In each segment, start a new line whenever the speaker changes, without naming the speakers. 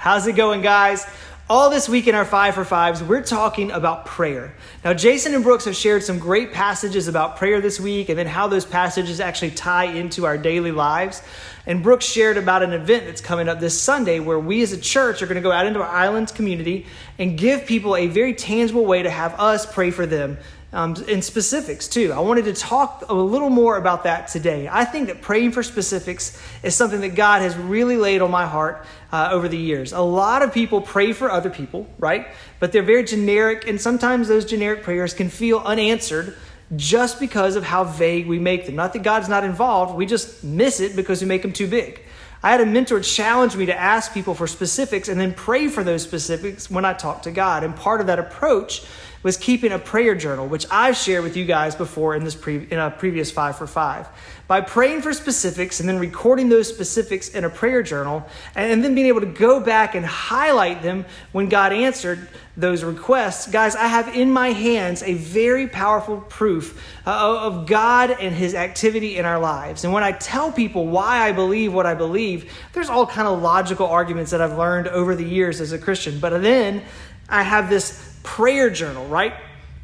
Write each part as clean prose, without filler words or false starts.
How's it going, guys? All this week in our 5 for 5s, we're talking about prayer. Now, Jason and Brooks have shared some great passages about prayer this week and then how those passages actually tie into our daily lives. And Brooks shared about an event that's coming up this Sunday where we as a church are going to go out into our island community and give people a very tangible way to have us pray for them. In specifics too. I wanted to talk a little more about that today. I think that praying for specifics is something that God has really laid on my heart over the years. A lot of people pray for other people, right? But they're very generic, and sometimes those generic prayers can feel unanswered just because of how vague we make them. Not that God's not involved, we just miss it because we make them too big. I had a mentor challenge me to ask people for specifics and then pray for those specifics when I talk to God. And part of that approach was keeping a prayer journal, which I've shared with you guys before in a previous 5 for 5. By praying for specifics and then recording those specifics in a prayer journal, and then being able to go back and highlight them when God answered those requests, guys, I have in my hands a very powerful proof of God and his activity in our lives. And when I tell people why I believe what I believe, there's all kind of logical arguments that I've learned over the years as a Christian. But then I have this prayer journal, right?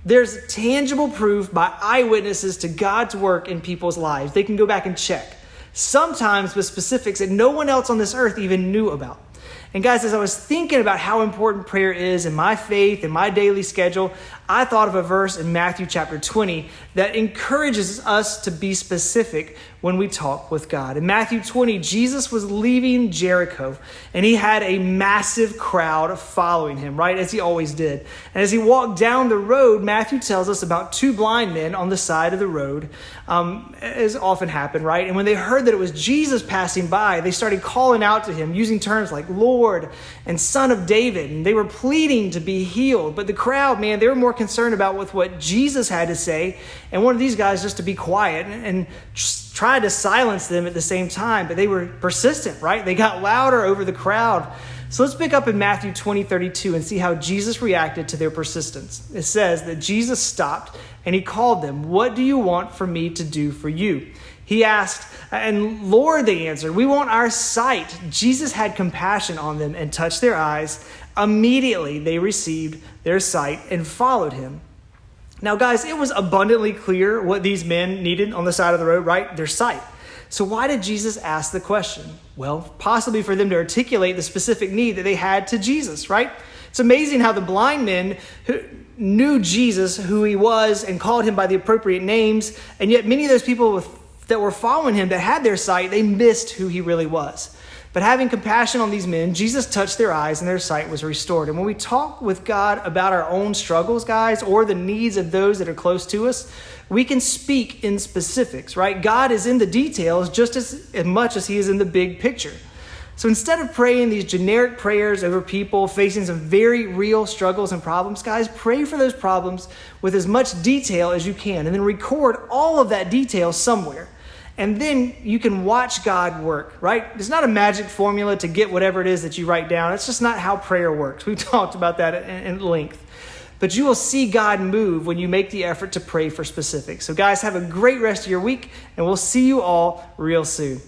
There's tangible proof by eyewitnesses to God's work in people's lives. They can go back and check, sometimes with specifics that no one else on this earth even knew about. And guys, as I was thinking about how important prayer is in my faith and my daily schedule, I thought of a verse in Matthew chapter 20 that encourages us to be specific when we talk with God. In Matthew 20, Jesus was leaving Jericho, and he had a massive crowd following him, right, as he always did. And as he walked down the road, Matthew tells us about 2 blind men on the side of the road, as often happened, right? And when they heard that it was Jesus passing by, they started calling out to him using terms like Lord and Son of David, and they were pleading to be healed. But the crowd, man, they were more concerned about with what Jesus had to say, and one of these guys just to be quiet and tried to silence them at the same time, but they were persistent, right? They got louder over the crowd. So let's pick up in Matthew 20:32 and see how Jesus reacted to their persistence. It says that Jesus stopped and he called them, "What do you want for me to do for you?" He asked, and Lord, they answered, "We want our sight." Jesus had compassion on them and touched their eyes. Immediately they received their sight and followed him. Now, guys, it was abundantly clear what these men needed on the side of the road, right? Their sight. So why did Jesus ask the question? Well, possibly for them to articulate the specific need that they had to Jesus, right? It's amazing how the blind men who knew Jesus, who he was, and called him by the appropriate names, and yet many of those people that were following him that had their sight, they missed who he really was. But having compassion on these men, Jesus touched their eyes and their sight was restored. And when we talk with God about our own struggles, guys, or the needs of those that are close to us, we can speak in specifics, right? God is in the details just as much as he is in the big picture. So instead of praying these generic prayers over people facing some very real struggles and problems, guys, pray for those problems with as much detail as you can and then record all of that detail somewhere. And then you can watch God work, right? It's not a magic formula to get whatever it is that you write down. It's just not how prayer works. We've talked about that in length. But you will see God move when you make the effort to pray for specifics. So guys, have a great rest of your week, and we'll see you all real soon.